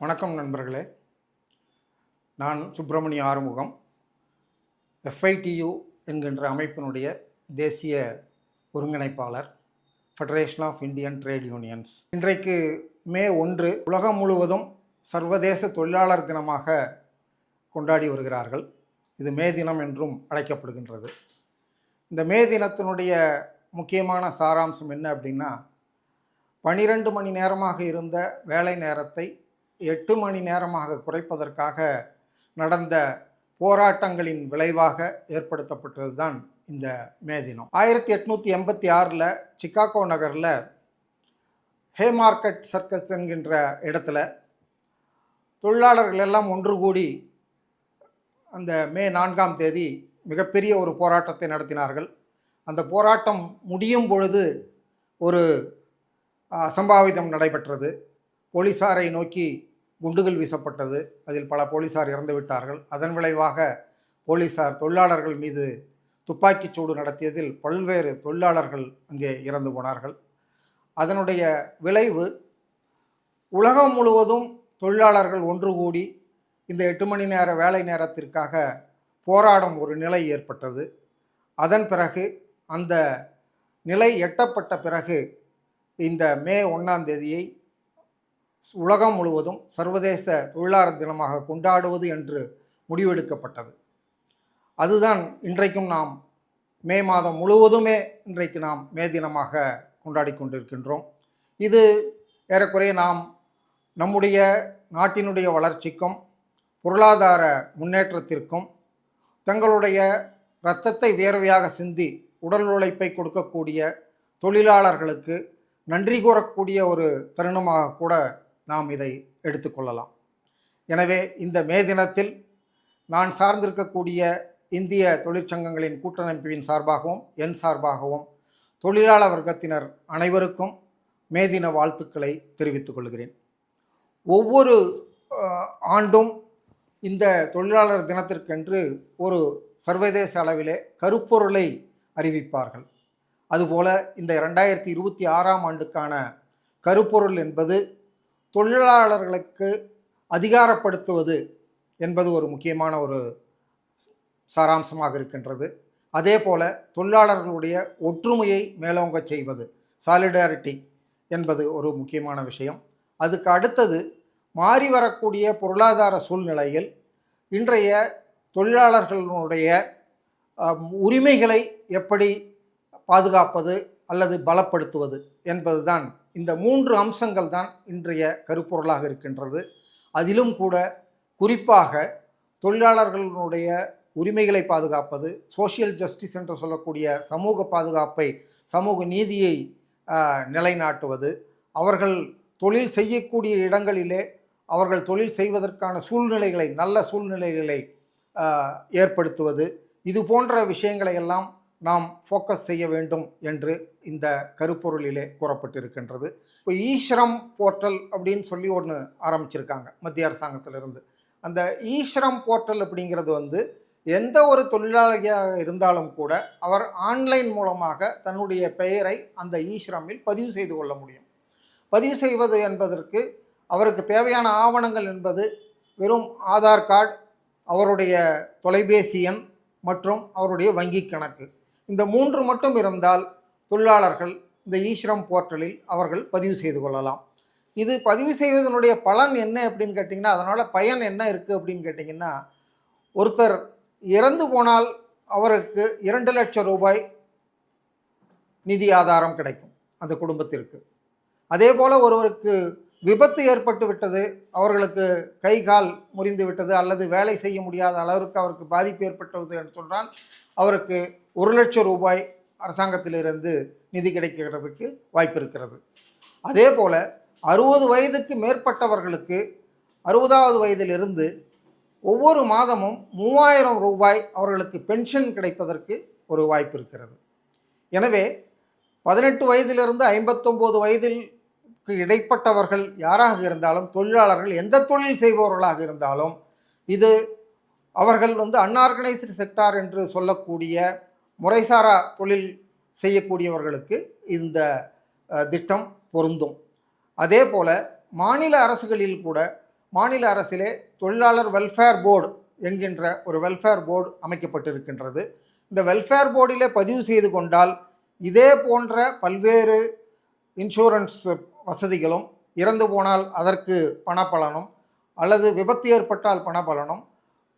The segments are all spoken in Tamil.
வணக்கம் நண்பர்களே. நான் சுப்பிரமணிய ஆறுமுகம், FITU என்கின்ற அமைப்பினுடைய தேசிய ஒருங்கிணைப்பாளர், federation of Indian trade unions. இன்றைக்கு மே 1 உலகம் முழுவதும் சர்வதேச தொழிலாளர் தினமாக கொண்டாடி வருகிறார்கள். இது மே தினம் என்றும் அழைக்கப்படுகின்றது. இந்த மே தினத்தினுடைய முக்கியமான சாராம்சம் என்ன அப்படின்னா, 12 மணி நேரமாக இருந்த வேலை நேரத்தை 8 மணி நேரமாக குறைப்பதற்காக நடந்த போராட்டங்களின் விளைவாக ஏற்படுத்தப்பட்டது தான் இந்த மே தினம். 1886 சிக்காகோ நகரில் ஹேமார்க்கெட் சர்க்கஸ் என்கின்ற இடத்துல தொழிலாளர்கள் எல்லாம் ஒன்று கூடி அந்த மே 4ஆம் தேதி மிகப்பெரிய ஒரு போராட்டத்தை நடத்தினார்கள். அந்த போராட்டம் முடியும் பொழுது ஒரு அசம்பாவிதம் நடைபெற்றது. போலீசாரை நோக்கி குண்டுகள் வீசப்பட்டது. அதில் பல போலீசார் இறந்து விட்டார்கள். அதன் விளைவாக போலீசார் தொழிலாளர்கள் மீது துப்பாக்கிச் சூடு நடத்தியதில் பல்வேறு தொழிலாளர்கள் அங்கே இறந்து போனார்கள். அதனுடைய விளைவு உலகம் முழுவதும் தொழிலாளர்கள் ஒன்று கூடி இந்த 8 மணி நேர வேலை நேரத்திற்காக போராடும் ஒரு நிலை ஏற்பட்டது. அதன் பிறகு அந்த நிலை எட்டப்பட்ட பிறகு இந்த மே 1ஆம் தேதியை உலகம் முழுவதும் சர்வதேச தொழிலாளர் தினமாக கொண்டாடுவது என்று முடிவெடுக்கப்பட்டது. அதுதான் இன்றைக்கும் நாம் மே மாதம் முழுவதுமே இன்றைக்கு நாம் மே தினமாக கொண்டாடி கொண்டிருக்கின்றோம். இது ஏறக்குறைய நாம் நம்முடைய நாட்டினுடைய வளர்ச்சிக்கும் பொருளாதார முன்னேற்றத்திற்கும் தங்களுடைய இரத்தத்தை வியர்வையாக சிந்தி உடல் உழைப்பை கொடுக்கக்கூடிய தொழிலாளர்களுக்கு நன்றி கூறக்கூடிய ஒரு தருணமாக கூட நாம் இதை எடுத்துக்கொள்ளலாம். எனவே இந்த மே தினத்தில் நான் சார்ந்திருக்கக்கூடிய இந்திய தொழிற்சங்கங்களின் கூட்டமைப்பின் சார்பாகவும் என் சார்பாகவும் தொழிலாளர் வர்க்கத்தினர் அனைவருக்கும் மே தின வாழ்த்துக்களை தெரிவித்துக் கொள்கிறேன். ஒவ்வொரு ஆண்டும் இந்த தொழிலாளர் தினத்திற்கென்று ஒரு சர்வதேச அளவிலே கருப்பொருளை அறிவிப்பார்கள். அதுபோல இந்த 2026ஆம் ஆண்டுக்கான கருப்பொருள் என்பது தொழிலாளர்களுக்கு அதிகாரப்படுத்துவது என்பது ஒரு முக்கியமான ஒரு சாராம்சமாக இருக்கின்றது. அதே போல தொழிலாளர்களுடைய ஒற்றுமையை மேலோங்க செய்வது, சாலிடாரிட்டி என்பது ஒரு முக்கியமான விஷயம். அதுக்கு அடுத்தது மாறி வரக்கூடிய பொருளாதார சூழ்நிலையில் இன்றைய தொழிலாளர்களுடைய உரிமைகளை எப்படி பாதுகாப்பது அல்லது பலப்படுத்துவது என்பதுதான் இந்த 3 அம்சங்கள் தான் இன்றைய கருப்பொருளாக இருக்கின்றது. அதிலும் கூட குறிப்பாக தொழிலாளர்களுடைய உரிமைகளை பாதுகாப்பது, சோஷியல் ஜஸ்டிஸ் என்று சொல்லக்கூடிய சமூக பாதுகாப்பை, சமூக நீதியை நிலைநாட்டுவது, அவர்கள் தொழில் செய்யக்கூடிய இடங்களிலே அவர்கள் தொழில் செய்வதற்கான சூழ்நிலைகளை, நல்ல சூழ்நிலைகளை ஏற்படுத்துவது, இது போன்ற விஷயங்களை எல்லாம் நாம் ஃபோக்கஸ் செய்ய வேண்டும் என்று இந்த கருப்பொருளிலே கூறப்பட்டிருக்கின்றது. இப்போ ஈஸ்ரம் போர்ட்டல் அப்படின்னு சொல்லி ஒன்று ஆரம்பிச்சிருக்காங்க மத்திய அரசாங்கத்திலிருந்து. அந்த ஈஸ்ரம் போர்ட்டல் அப்படிங்கிறது எந்த ஒரு தொழிலாளியாக இருந்தாலும் கூட அவர் ஆன்லைன் மூலமாக தன்னுடைய பெயரை அந்த ஈஸ்ரமில் பதிவு செய்து கொள்ள முடியும். பதிவு செய்வது என்பதற்கு அவருக்கு தேவையான ஆவணங்கள் என்பது வெறும் ஆதார் கார்டு, அவருடைய தொலைபேசி எண் மற்றும் அவருடைய வங்கி கணக்கு, இந்த 3 மட்டும் இருந்தால் தொழிலாளர்கள் இந்த ஈஸ்ரம் போர்ட்டலில் அவர்கள் பதிவு செய்து கொள்ளலாம். இது பதிவு செய்வதனுடைய பலன் என்ன அப்படின்னு கேட்டிங்கன்னா, அதனால் பயன் என்ன இருக்குது அப்படின்னு கேட்டிங்கன்னா, ஒருத்தர் இறந்து போனால் அவருக்கு 2 லட்சம் ரூபாய் நிதி ஆதாரம் கிடைக்கும் அந்த குடும்பத்திற்கு. அதே போல் ஒருவருக்கு விபத்து ஏற்பட்டு விட்டது, அவர்களுக்கு கை கால் முறிந்து விட்டது அல்லது வேலை செய்ய முடியாத அளவிற்கு அவருக்கு பாதிப்பு ஏற்பட்டது என்று சொன்னால் அவருக்கு 1 லட்சம் ரூபாய் அரசாங்கத்திலிருந்து நிதி கிடைக்கிறதுக்கு வாய்ப்பு இருக்கிறது. அதே போல் 60 வயதுக்கு மேற்பட்டவர்களுக்கு 60வது வயதிலிருந்து ஒவ்வொரு மாதமும் 3000 ரூபாய் அவர்களுக்கு பென்ஷன் கிடைப்பதற்கு ஒரு வாய்ப்பு இருக்கிறது. எனவே 18 வயதிலிருந்து 59 வயதிற்கு இடைப்பட்டவர்கள் யாராக இருந்தாலும், தொழிலாளர்கள் எந்த தொழில் செய்பவர்களாக இருந்தாலும், இது அவர்கள் அன்ஆர்கனைஸ்டு செக்டார் என்று சொல்லக்கூடிய முறைசாரா தொழில் செய்யக்கூடியவர்களுக்கு இந்த திட்டம் பொருந்தும். அதே போல் மாநில அரசுகளில் கூட மாநில அரசிலே தொழிலாளர் வெல்ஃபேர் போர்டு என்கின்ற ஒரு வெல்ஃபேர் போர்டு அமைக்கப்பட்டிருக்கின்றது. இந்த வெல்ஃபேர் போர்டிலே பதிவு செய்து கொண்டால் இதே போன்ற பல்வேறு இன்சூரன்ஸ் வசதிகளும், இறந்து போனால் அதற்கு பணப்பலனும், அல்லது விபத்து ஏற்பட்டால் பணப்பலனும்,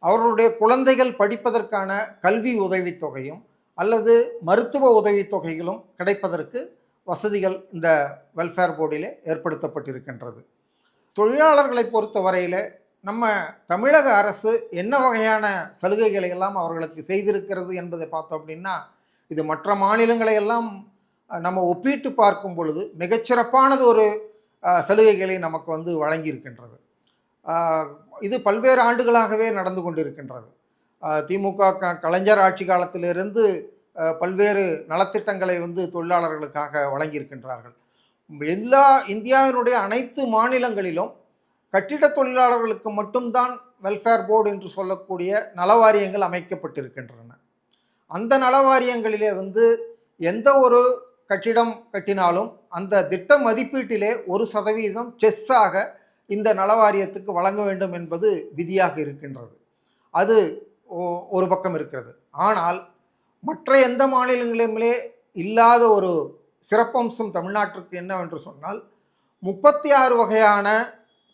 அவர்களுடைய குழந்தைகள் படிப்பதற்கான கல்வி உதவித்தொகையும் அல்லது மருத்துவ உதவித்தொகைகளும் கிடைப்பதற்கு வசதிகள் இந்த வெல்ஃபேர் போர்டிலே ஏற்படுத்தப்பட்டிருக்கின்றது. தொழிலாளர்களை பொறுத்தவரையில் நம்ம தமிழக அரசு என்ன வகையான சலுகைகளை எல்லாம் அவர்களுக்கு செய்திருக்கிறது என்பதை பார்த்தோம் அப்படின்னா, இது மற்ற மாநிலங்களை எல்லாம் நம்ம ஒப்பிட்டு பார்க்கும் பொழுது மிகச்சிறப்பானது ஒரு சலுகைகளை நமக்கு வழங்கியிருக்கின்றது. இது பல்வேறு ஆண்டுகளாகவே நடந்து கொண்டிருக்கின்றது. திமுக கலைஞர் ஆட்சி காலத்திலிருந்து பல்வேறு நலத்திட்டங்களை தொழிலாளர்களுக்காக வழங்கியிருக்கின்றார்கள். எல்லா இந்தியாவினுடைய அனைத்து மாநிலங்களிலும் கட்டிட தொழிலாளர்களுக்கு மட்டும்தான் வெல்ஃபேர் போர்டு என்று சொல்லக்கூடிய நலவாரியங்கள் அமைக்கப்பட்டிருக்கின்றன. அந்த நலவாரியங்களிலே எந்த ஒரு கட்டிடம் கட்டினாலும் அந்த திட்ட மதிப்பீட்டிலே 1% செஸ்ஸாக இந்த நலவாரியத்துக்கு வழங்க வேண்டும் என்பது விதியாக இருக்கின்றது. அது ஒரு பக்கம் இருக்கிறது. ஆனால் மற்ற எந்த மாநிலங்களிலுமே இல்லாத ஒரு சிறப்பம்சம் தமிழ்நாட்டிற்கு என்னவென்று சொன்னால், 36 வகையான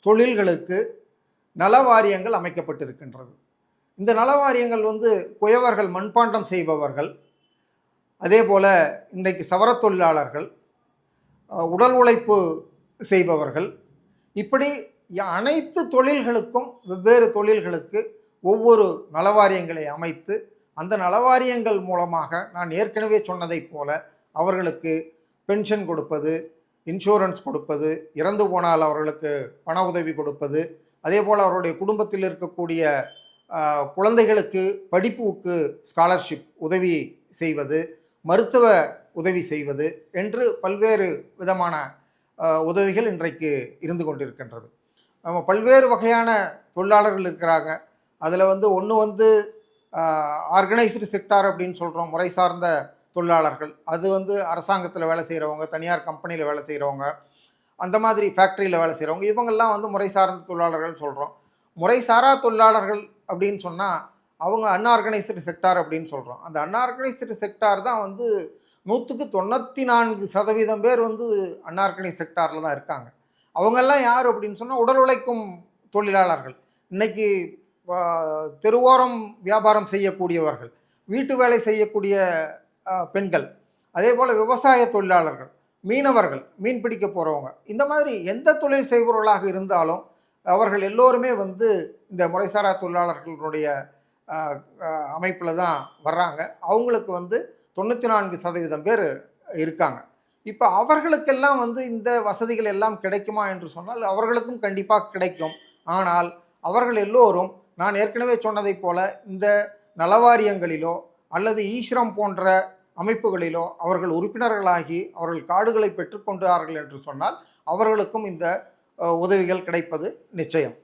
தொழில்களுக்கு நலவாரியங்கள் அமைக்கப்பட்டிருக்கின்றது. இந்த நலவாரியங்கள் குயவர்கள், மண்பாண்டம் செய்பவர்கள், அதே போல் இன்றைக்கு சவரத் தொழிலாளர்கள், உடல் உழைப்பு செய்பவர்கள், இப்படி அனைத்து தொழில்களுக்கும் வெவ்வேறு தொழில்களுக்கு ஒவ்வொரு நலவாரியங்களை அமைத்து அந்த நலவாரியங்கள் மூலமாக நான் ஏற்கனவே சொன்னதைப் போல அவர்களுக்கு பென்ஷன் கொடுப்பது, இன்சூரன்ஸ் கொடுப்பது, இறந்து போனால் அவர்களுக்கு பண உதவி கொடுப்பது, அதே போல் அவருடைய குடும்பத்தில் இருக்கக்கூடிய குழந்தைகளுக்கு படிப்புக்கு ஸ்காலர்ஷிப் உதவி செய்வது, மருத்துவ உதவி செய்வது என்று பல்வேறு விதமான உதவிகள் இன்றைக்கு இருந்து கொண்டிருக்கின்றது. நம்ம பல்வேறு வகையான தொழிலாளர்கள் இருக்கிறாங்க. அதில் ஒன்று ஆர்கனைஸ்டு செக்டார் அப்படின்னு சொல்கிறோம், முறை சார்ந்த தொழிலாளர்கள். அது அரசாங்கத்தில் வேலை செய்கிறவங்க, தனியார் கம்பெனியில் வேலை செய்கிறவங்க, அந்த மாதிரி ஃபேக்ட்ரியில் வேலை செய்கிறவங்க, இவங்கெல்லாம் முறை சார்ந்த தொழிலாளர்கள் சொல்கிறோம். முறை சாரா தொழிலாளர்கள் அப்படின்னு சொன்னால் அவங்க அன்ஆர்கனைஸ்டு செக்டார் அப்படின்னு சொல்கிறோம். அந்த அன்ஆர்கனைஸ்டு செக்டார் தான் 194% பேர் அன்ஆர்கனைஸ்டு செக்டாரில் தான் இருக்காங்க. அவங்கெல்லாம் யார் அப்படின்னு சொன்னால் உடல் உழைக்கும் தொழிலாளர்கள். இன்றைக்கி தெருவோரம் வியாபாரம் செய்யக்கூடியவர்கள், வீட்டு வேலை செய்யக்கூடிய பெண்கள், அதே போல் விவசாய தொழிலாளர்கள், மீனவர்கள், மீன் பிடிக்க போகிறவங்க, இந்த மாதிரி எந்த தொழில் செய்பவர்களாக இருந்தாலும் அவர்கள் எல்லோருமே இந்த முறைசாரா தொழிலாளர்களுடைய அமைப்பில் தான் வர்றாங்க. அவங்களுக்கு 94% பேர் இருக்காங்க. இப்போ அவர்களுக்கெல்லாம் இந்த வசதிகள் எல்லாம் கிடைக்குமா என்று சொன்னால் அவர்களுக்கும் கண்டிப்பாக கிடைக்கும். ஆனால் அவர்கள் எல்லோரும் நான் ஏற்கனவே சொன்னதைப் போல இந்த நலவாரியங்களிலோ அல்லது ஈஸ்ரம் போன்ற அமைப்புகளிலோ அவர்கள் உறுப்பினர்களாகி அவர்கள் கார்டுகளை பெற்றுக்கொண்டார்கள் என்று சொன்னால் அவர்களுக்கும் இந்த உதவிகள் கிடைப்பது நிச்சயம்.